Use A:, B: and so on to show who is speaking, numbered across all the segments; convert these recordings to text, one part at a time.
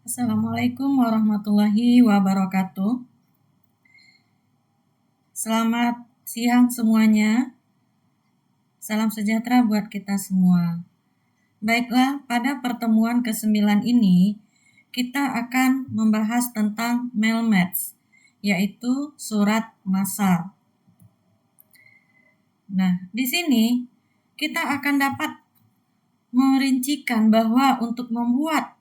A: Assalamualaikum warahmatullahi wabarakatuh. Selamat siang semuanya. Salam sejahtera buat kita semua. Baiklah, pada pertemuan ke-9 ini kita akan membahas tentang mailmatch, yaitu surat massal. Nah, di sini kita akan dapat merincikan bahwa untuk membuat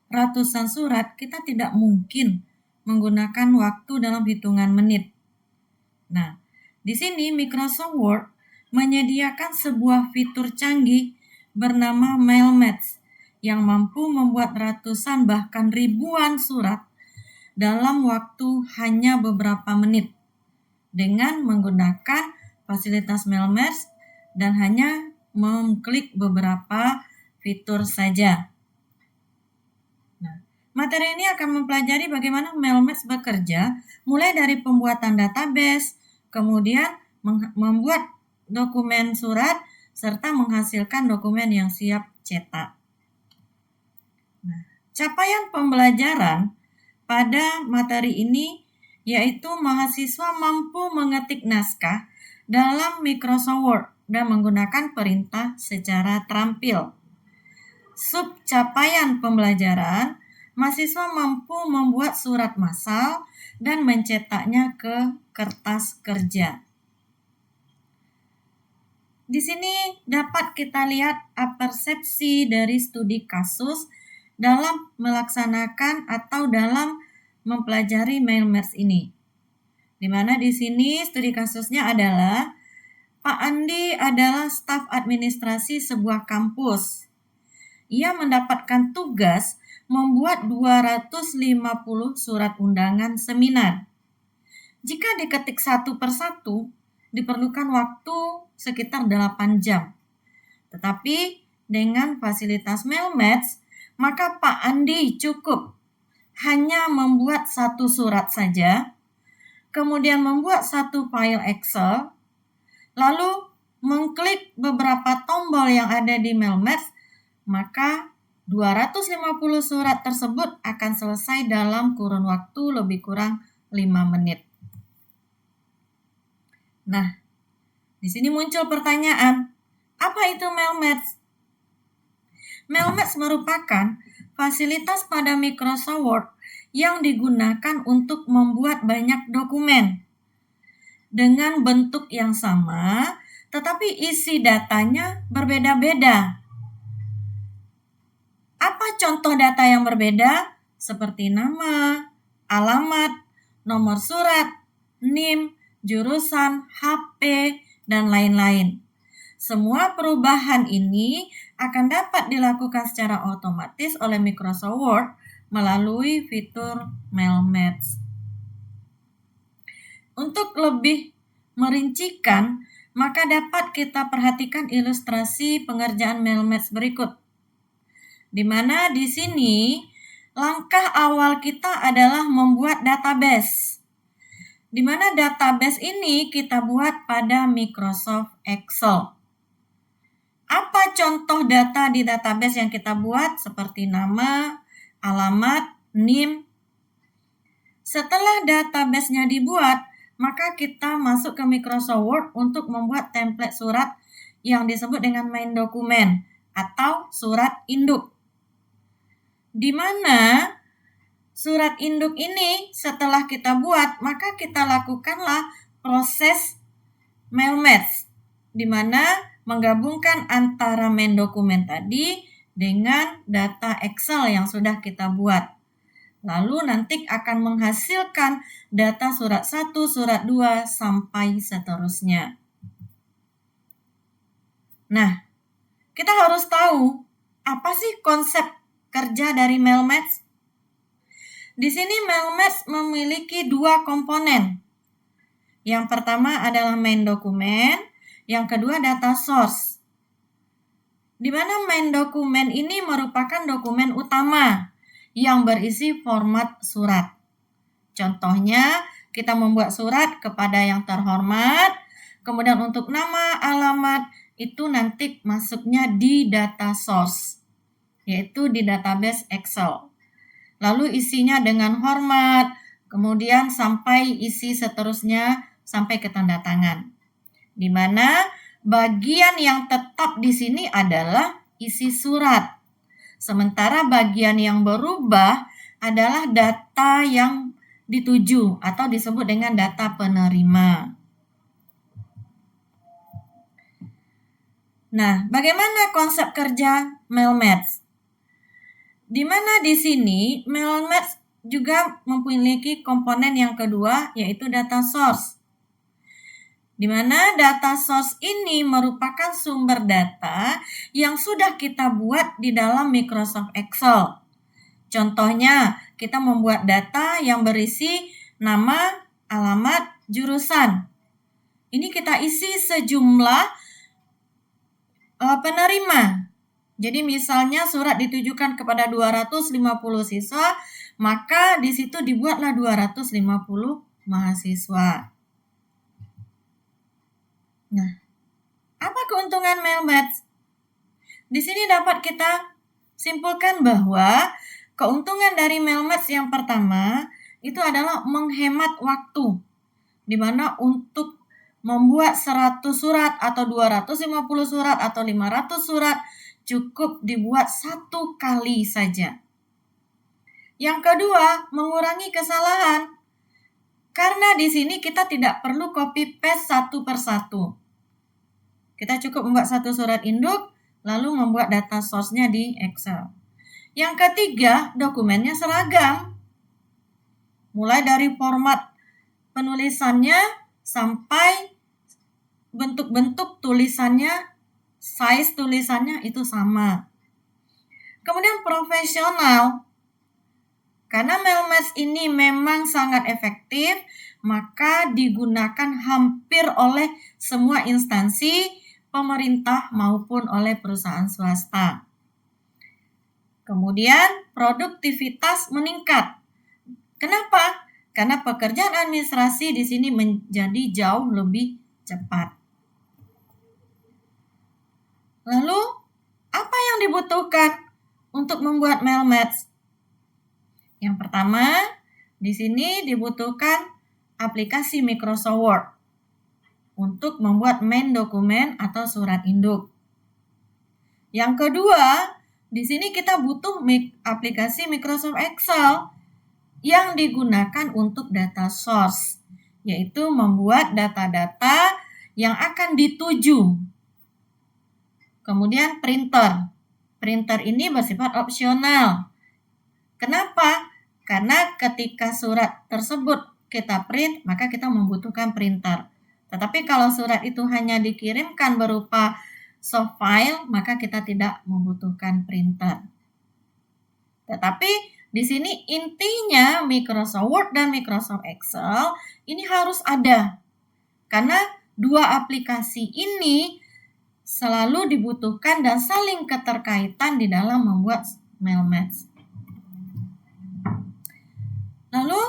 A: ratusan surat kita tidak mungkin menggunakan waktu dalam hitungan menit. Nah, di sini Microsoft Word menyediakan sebuah fitur canggih bernama mailmatch yang mampu membuat ratusan bahkan ribuan surat dalam waktu hanya beberapa menit dengan menggunakan fasilitas mailmatch dan hanya mengklik beberapa fitur saja. Materi ini akan mempelajari bagaimana mailmatch bekerja, mulai dari pembuatan database, kemudian membuat dokumen surat, serta menghasilkan dokumen yang siap cetak. Nah, capaian pembelajaran pada materi ini yaitu mahasiswa mampu mengetik naskah dalam Microsoft Word dan menggunakan perintah secara terampil. Sub capaian pembelajaran, mahasiswa mampu membuat surat massal dan mencetaknya ke kertas kerja. Di sini dapat kita lihat persepsi dari studi kasus dalam melaksanakan atau dalam mempelajari mailmatch ini. Di mana di sini studi kasusnya adalah Pak Andi adalah staf administrasi sebuah kampus. Ia mendapatkan tugas membuat 250 surat undangan seminar. Jika diketik satu persatu, diperlukan waktu sekitar 8 jam. Tetapi dengan fasilitas mailmatch, maka Pak Andi cukup hanya membuat satu surat saja, kemudian membuat satu file Excel, lalu mengklik beberapa tombol yang ada di mailmatch, maka 250 surat tersebut akan selesai dalam kurun waktu lebih kurang 5 menit. Nah, di sini muncul pertanyaan, apa itu mailmatch? Mailmatch merupakan fasilitas pada Microsoft Word yang digunakan untuk membuat banyak dokumen dengan bentuk yang sama, tetapi isi datanya berbeda-beda. Apa contoh data yang berbeda? Seperti nama, alamat, nomor surat, NIM, jurusan, HP, dan lain-lain. Semua perubahan ini akan dapat dilakukan secara otomatis oleh Microsoft Word melalui fitur mailmatch. Untuk lebih merincikan, maka dapat kita perhatikan ilustrasi pengerjaan mailmatch berikut. Di mana di sini langkah awal kita adalah membuat database. Di mana database ini kita buat pada Microsoft Excel. Apa contoh data di database yang kita buat? Seperti nama, alamat, NIM. Setelah database-nya dibuat, maka kita masuk ke Microsoft Word untuk membuat template surat yang disebut dengan main dokumen atau surat induk. Di mana surat induk ini setelah kita buat, maka kita lakukanlah proses mailmatch, di mana menggabungkan antara main dokumen tadi dengan data Excel yang sudah kita buat. Lalu nanti akan menghasilkan data surat 1, surat 2, sampai seterusnya. Nah, kita harus tahu apa sih konsep kerja dari mailmatch? Di sini mailmatch memiliki 2 komponen. Yang pertama adalah main dokumen, yang kedua data source. Di mana main dokumen ini merupakan dokumen utama yang berisi format surat. Contohnya, kita membuat surat kepada yang terhormat, kemudian untuk nama, alamat, itu nanti masuknya di data source, yaitu di database Excel. lalu isinya dengan hormat, kemudian sampai isi seterusnya sampai ke tanda tangan. Di mana bagian yang tetap di sini adalah isi surat. Sementara bagian yang berubah adalah data yang dituju atau disebut dengan data penerima. Nah, bagaimana konsep kerja MailMatch? Di mana di sini MailMatch juga memiliki komponen yang kedua, yaitu data source. Di mana data source ini merupakan sumber data yang sudah kita buat di dalam Microsoft Excel. Contohnya, kita membuat data yang berisi nama, alamat, jurusan. Ini kita isi sejumlah penerima. Jadi misalnya surat ditujukan kepada 250 siswa, maka di situ dibuatlah 250 mahasiswa. Nah, apa keuntungan MailMatch? Di sini dapat kita simpulkan bahwa keuntungan dari MailMatch yang pertama itu adalah menghemat waktu, di mana untuk membuat 100 surat atau 250 surat atau 500 surat cukup dibuat satu kali saja. Yang kedua, mengurangi kesalahan. Karena di sini kita tidak perlu copy paste satu persatu. Kita cukup membuat satu surat induk, lalu membuat data source-nya di Excel. Yang ketiga, dokumennya seragam. Mulai dari format penulisannya sampai bentuk-bentuk tulisannya, size tulisannya itu sama. Kemudian profesional. Karena MailMatch ini memang sangat efektif, maka digunakan hampir oleh semua instansi pemerintah maupun oleh perusahaan swasta. Kemudian produktivitas meningkat. Kenapa? Karena pekerjaan administrasi di sini menjadi jauh lebih cepat. Lalu, apa yang dibutuhkan untuk membuat MailMatch? Yang pertama, di sini dibutuhkan aplikasi Microsoft Word untuk membuat main dokumen atau surat induk. Yang kedua, di sini kita butuh aplikasi Microsoft Excel yang digunakan untuk data source, yaitu membuat data-data yang akan dituju. Kemudian printer. Printer ini bersifat opsional. Kenapa? Karena ketika surat tersebut kita print, maka kita membutuhkan printer. Tetapi kalau surat itu hanya dikirimkan berupa soft file, maka kita tidak membutuhkan printer. Tetapi di sini intinya Microsoft Word dan Microsoft Excel ini harus ada. Karena dua aplikasi ini selalu dibutuhkan dan saling keterkaitan di dalam membuat MailMatch. Lalu,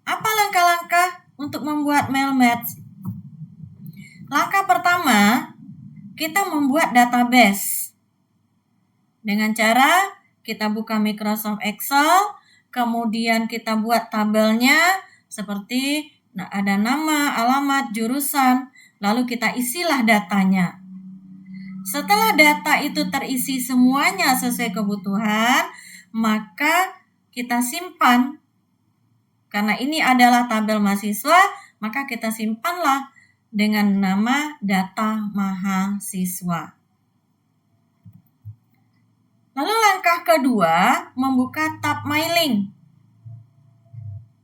A: apa langkah-langkah untuk membuat MailMatch? Langkah pertama, kita membuat database. Dengan cara kita buka Microsoft Excel, kemudian kita buat tabelnya seperti ada nama, alamat, jurusan, lalu kita isilah datanya. Setelah data itu terisi semuanya sesuai kebutuhan, maka kita simpan. Karena ini adalah tabel mahasiswa, maka kita simpanlah dengan nama data mahasiswa. Lalu langkah kedua, membuka tab mailing.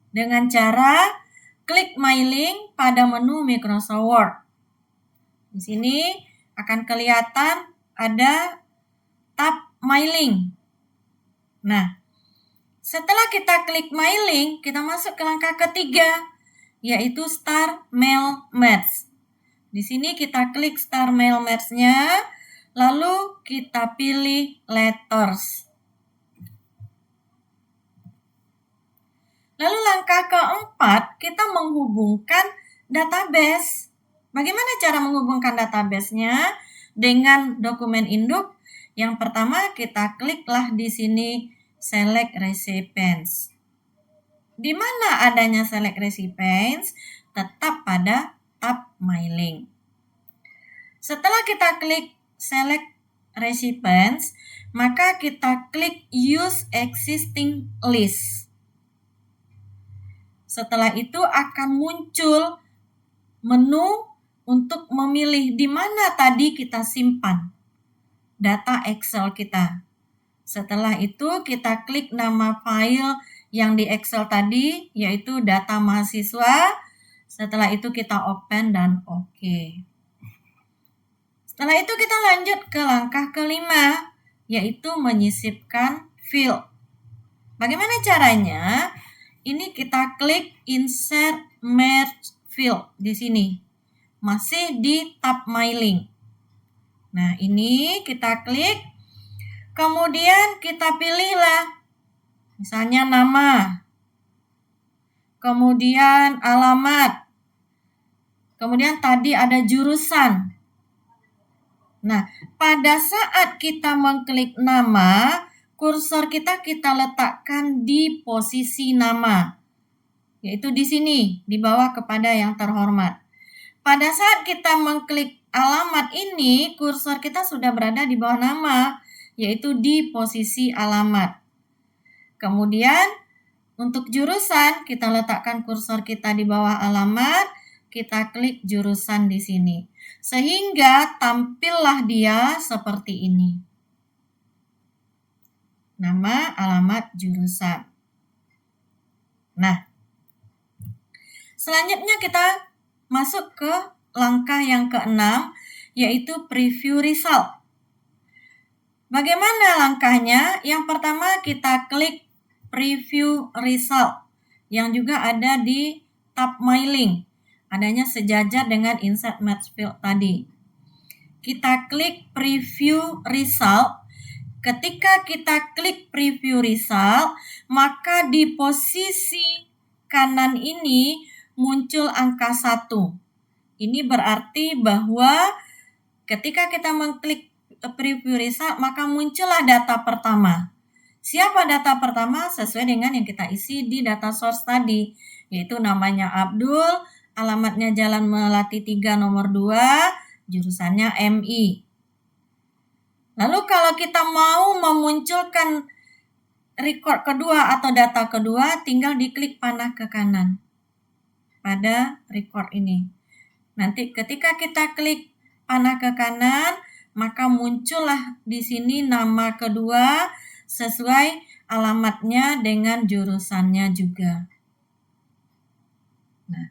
A: Dengan cara klik mailing pada menu Microsoft Word. Di sini akan kelihatan ada tab mailing. Nah, setelah kita klik mailing, kita masuk ke langkah ketiga, yaitu Start MailMatch. Di sini kita klik Start MailMatch-nya, lalu kita pilih Letters. Lalu langkah keempat, kita menghubungkan database. Bagaimana cara menghubungkan database-nya dengan dokumen induk? Yang pertama, kita kliklah di sini select recipients. Di mana adanya select recipients? Tetap pada tab My Link. Setelah kita klik select recipients, maka kita klik use existing list. Setelah itu akan muncul menu untuk memilih di mana tadi kita simpan data Excel kita. Setelah itu kita klik nama file yang di Excel tadi, yaitu data mahasiswa. Setelah itu kita open dan oke. Setelah itu kita lanjut ke langkah kelima, yaitu menyisipkan field. Bagaimana caranya? Ini kita klik insert merge field di sini. Masih di tab My Link. Nah, ini kita klik. Kemudian kita pilihlah misalnya nama, kemudian alamat, kemudian tadi ada jurusan. Nah, pada saat kita mengklik nama, kursor kita letakkan di posisi nama, yaitu di sini, di bawah kepada yang terhormat. Pada saat kita mengklik alamat ini, kursor kita sudah berada di bawah nama, yaitu di posisi alamat. Kemudian untuk jurusan kita letakkan kursor kita di bawah alamat, kita klik jurusan di sini. Sehingga tampillah dia seperti ini. Nama, alamat, jurusan. Nah, selanjutnya kita masuk ke langkah yang keenam, yaitu preview result. Bagaimana langkahnya? Yang pertama kita klik preview result yang juga ada di tab My Link. Adanya sejajar dengan insert match field tadi. Kita klik preview result. Ketika kita klik preview result, maka di posisi kanan ini muncul angka 1. Ini berarti bahwa ketika kita mengklik preview result, maka muncullah data pertama. Siapa data pertama? Sesuai dengan yang kita isi di data source tadi, yaitu namanya Abdul, alamatnya Jalan Melati 3 nomor 2, jurusannya MI. Lalu kalau kita mau memunculkan record kedua atau data kedua, tinggal diklik panah ke kanan pada record ini. Nanti ketika kita klik panah ke kanan, maka muncullah di sini nama kedua sesuai alamatnya dengan jurusannya juga. Nah,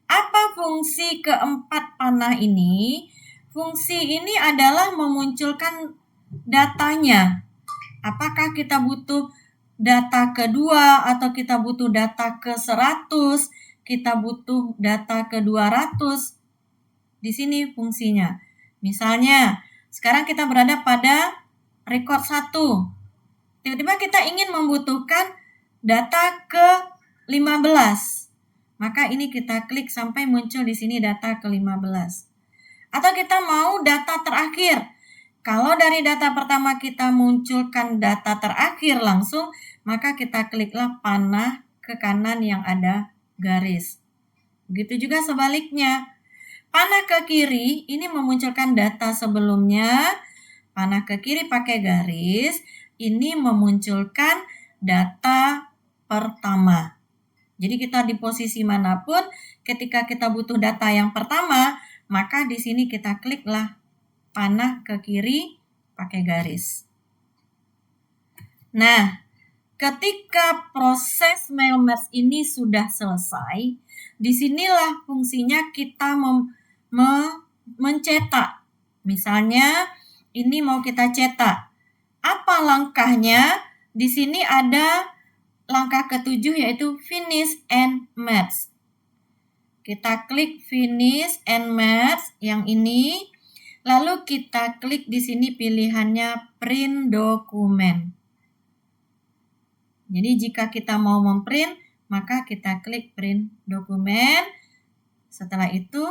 A: apa fungsi keempat panah ini? Fungsi ini adalah memunculkan datanya. Apakah kita butuh data kedua atau kita butuh data ke 100, kita butuh data ke 200. Di sini fungsinya. Misalnya, sekarang kita berada pada record 1. Tiba-tiba kita ingin membutuhkan data ke 15. Maka ini kita klik sampai muncul di sini data ke 15. Atau kita mau data terakhir. Kalau dari data pertama kita munculkan data terakhir langsung, maka kita kliklah panah ke kanan yang ada garis. Begitu juga sebaliknya. Panah ke kiri ini memunculkan data sebelumnya, panah ke kiri pakai garis, ini memunculkan data pertama. Jadi kita di posisi manapun, ketika kita butuh data yang pertama, maka di sini kita kliklah panah ke kiri pakai garis. Nah, ketika proses mail merge ini sudah selesai, disinilah fungsinya kita mencetak. Misalnya ini mau kita cetak. Apa langkahnya? Di sini ada langkah ke-7 yaitu finish and merge. Kita klik finish and merge yang ini. Lalu kita klik di sini pilihannya print dokumen. Jadi jika kita mau memprint, maka kita klik print dokumen. Setelah itu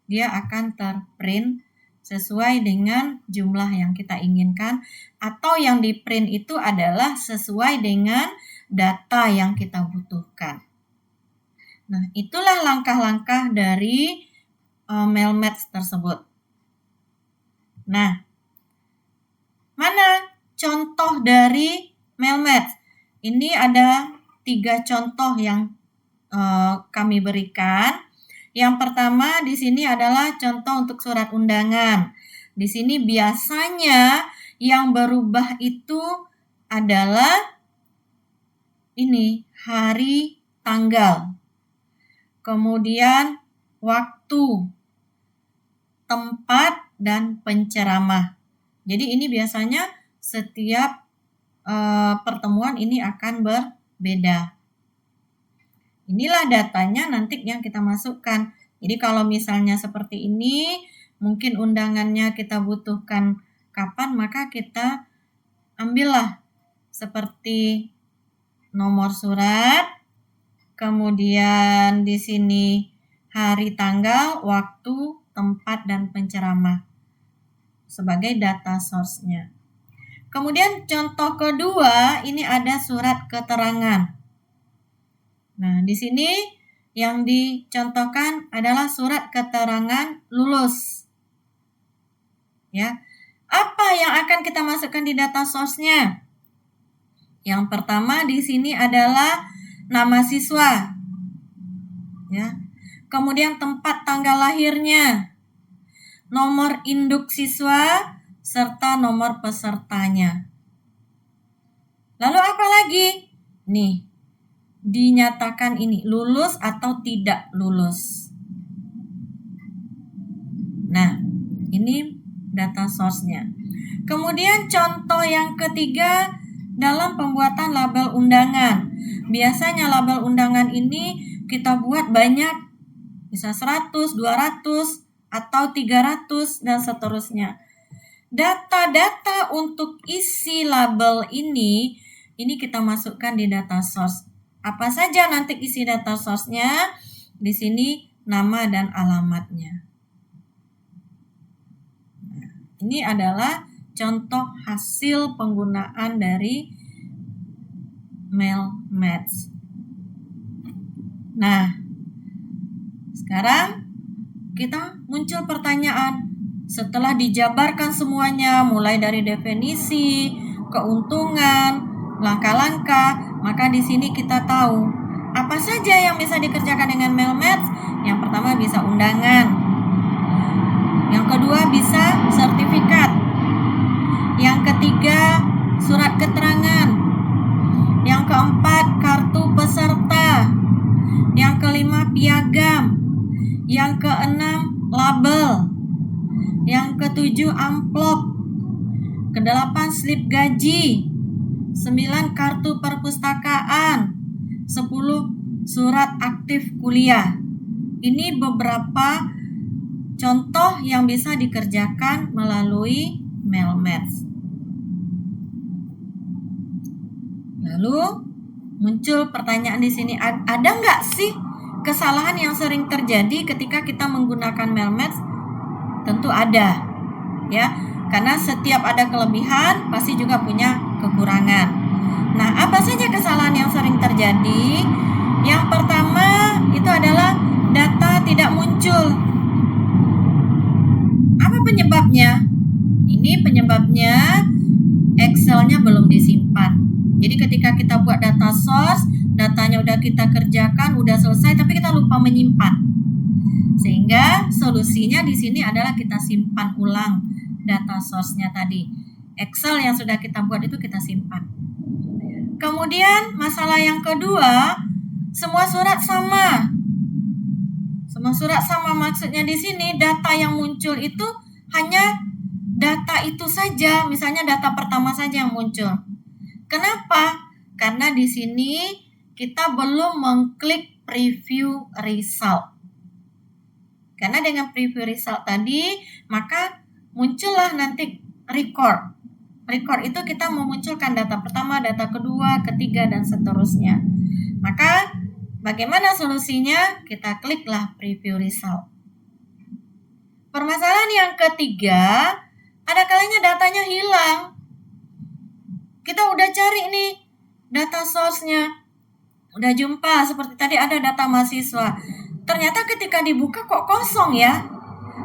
A: dia akan terprint sesuai dengan jumlah yang kita inginkan, atau yang di print itu adalah sesuai dengan data yang kita butuhkan. Nah, itulah langkah-langkah dari mail match tersebut. Nah, mana contoh dari mail match? Ini ada 3 contoh yang kami berikan. Yang pertama di sini adalah contoh untuk surat undangan. Di sini biasanya yang berubah itu adalah ini, hari, tanggal. Kemudian waktu, tempat, dan penceramah. Jadi ini biasanya setiap pertemuan ini akan berbeda. Inilah datanya nanti yang kita masukkan. Jadi kalau misalnya seperti ini, mungkin undangannya kita butuhkan kapan, maka kita ambillah seperti nomor surat, kemudian di sini hari, tanggal, waktu, tempat, dan penceramah sebagai data source-nya. Kemudian contoh kedua, ini ada surat keterangan. Nah, di sini yang dicontohkan adalah surat keterangan lulus. Ya. Apa yang akan kita masukkan di data source-nya? Yang pertama di sini adalah nama siswa. Ya. Kemudian tempat tanggal lahirnya, nomor induk siswa, serta nomor pesertanya. Lalu apa lagi? Nih, dinyatakan ini lulus atau tidak lulus. Nah, ini data source-nya. Kemudian contoh yang ketiga dalam pembuatan label undangan. Biasanya label undangan ini kita buat banyak, bisa 100, 200, atau 300, dan seterusnya. Data-data untuk isi label ini kita masukkan di data source. Apa saja nanti isi data source-nya? Di sini nama dan alamatnya. Nah, ini adalah contoh hasil penggunaan dari mail match. Nah, sekarang kita muncul pertanyaan. Setelah dijabarkan semuanya, mulai dari definisi, keuntungan, langkah-langkah, maka di sini kita tahu apa saja yang bisa dikerjakan dengan mail match. Yang pertama bisa undangan. Yang kedua bisa sertifikat. Yang ketiga surat keterangan. Yang keempat kartu peserta. Yang kelima piagam. Yang keenam label. Yang ketujuh amplop. Kedelapan slip gaji. 9 kartu perpustakaan. 10 surat aktif kuliah. Ini beberapa contoh yang bisa dikerjakan melalui mail match. Lalu muncul pertanyaan di sini, ada nggak sih kesalahan yang sering terjadi ketika kita menggunakan mail match? Tentu ada, ya, karena setiap ada kelebihan pasti juga punya kekurangan. Nah, apa saja kesalahan yang sering terjadi? Yang pertama itu adalah data tidak muncul. Apa penyebabnya? Ini penyebabnya Excel-nya belum disimpan. Jadi ketika kita buat data source, datanya udah kita kerjakan, udah selesai, tapi kita lupa menyimpan. Sehingga solusinya di sini adalah kita simpan ulang data source-nya tadi. Excel yang sudah kita buat itu kita simpan. Kemudian masalah yang kedua, semua surat sama. Semua surat sama maksudnya di sini data yang muncul itu hanya data itu saja, misalnya data pertama saja yang muncul. Kenapa? Karena di sini kita belum mengklik preview result. Karena dengan preview result tadi, maka muncullah nanti record. Record itu kita memunculkan data pertama, data kedua, ketiga, dan seterusnya. Maka bagaimana solusinya? Kita kliklah preview result. Permasalahan yang ketiga, ada kalanya datanya hilang. Kita udah cari nih data source-nya, udah jumpa, seperti tadi ada data mahasiswa. Ternyata ketika dibuka kok kosong ya.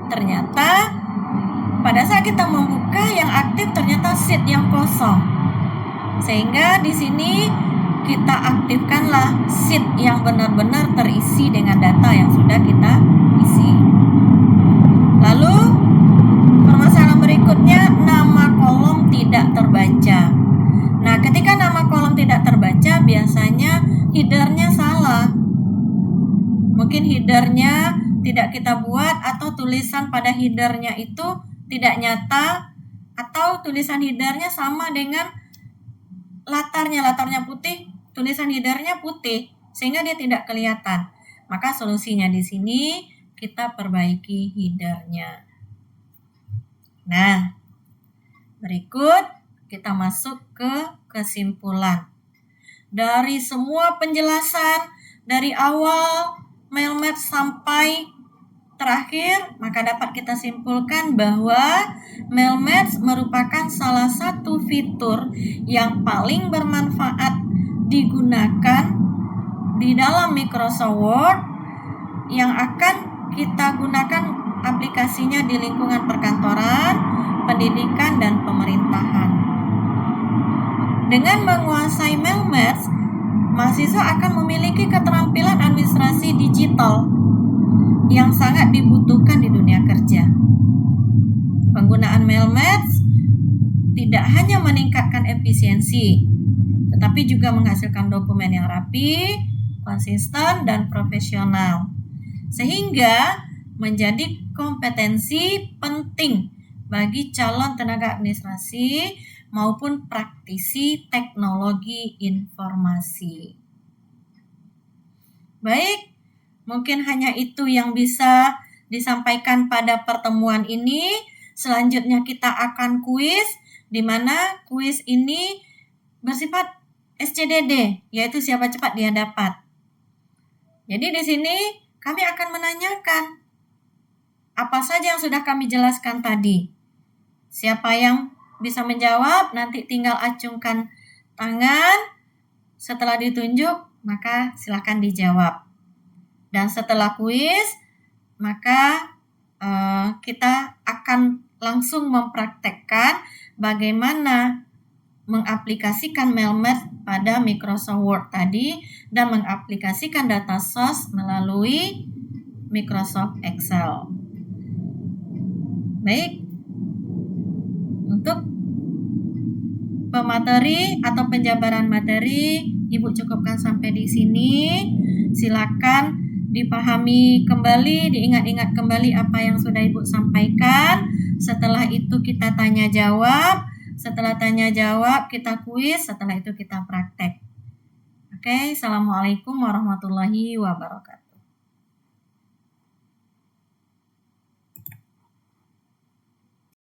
A: Ternyata pada saat kita membuka yang aktif ternyata sheet yang kosong. Sehingga di sini kita aktifkanlah sheet yang benar-benar terisi dengan data yang sudah kita isi. Lalu permasalahan berikutnya, nama kolom tidak terbaca. Nah, ketika nama kolom tidak terbaca, biasanya header-nya salah. Mungkin header-nya tidak kita buat, atau tulisan pada header-nya itu tidak nyata, atau tulisan header-nya sama dengan latarnya putih, tulisan header-nya putih, sehingga dia tidak kelihatan. Maka solusinya di sini kita perbaiki header-nya. Nah, berikut kita masuk ke kesimpulan. Dari semua penjelasan dari awal MailMatch sampai terakhir, maka dapat kita simpulkan bahwa MailMatch merupakan salah satu fitur yang paling bermanfaat digunakan di dalam Microsoft Word yang akan kita gunakan aplikasinya di lingkungan perkantoran, pendidikan, dan pemerintahan. Dengan menguasai MailMatch, mahasiswa akan memiliki keterampilan administrasi digital yang sangat dibutuhkan di dunia kerja. Penggunaan MailMatch tidak hanya meningkatkan efisiensi, tetapi juga menghasilkan dokumen yang rapi, konsisten, dan profesional, sehingga menjadi kompetensi penting bagi calon tenaga administrasi maupun praktisi teknologi informasi. Baik, mungkin hanya itu yang bisa disampaikan pada pertemuan ini. Selanjutnya kita akan kuis, di mana kuis ini bersifat SCDD, yaitu siapa cepat dia dapat. Jadi di sini kami akan menanyakan apa saja yang sudah kami jelaskan tadi. Siapa yang bisa menjawab, nanti tinggal acungkan tangan. Setelah ditunjuk, maka silakan dijawab. Dan setelah kuis, maka kita akan langsung mempraktekkan bagaimana mengaplikasikan MailMatch pada Microsoft Word tadi dan mengaplikasikan data source melalui Microsoft Excel. Baik, untuk pemateri atau penjabaran materi, Ibu cukupkan sampai di sini. Silakan dipahami kembali, diingat-ingat kembali apa yang sudah Ibu sampaikan. Setelah itu kita tanya jawab. Setelah tanya jawab, kita kuis. Setelah itu kita praktek. Oke, Assalamualaikum warahmatullahi wabarakatuh.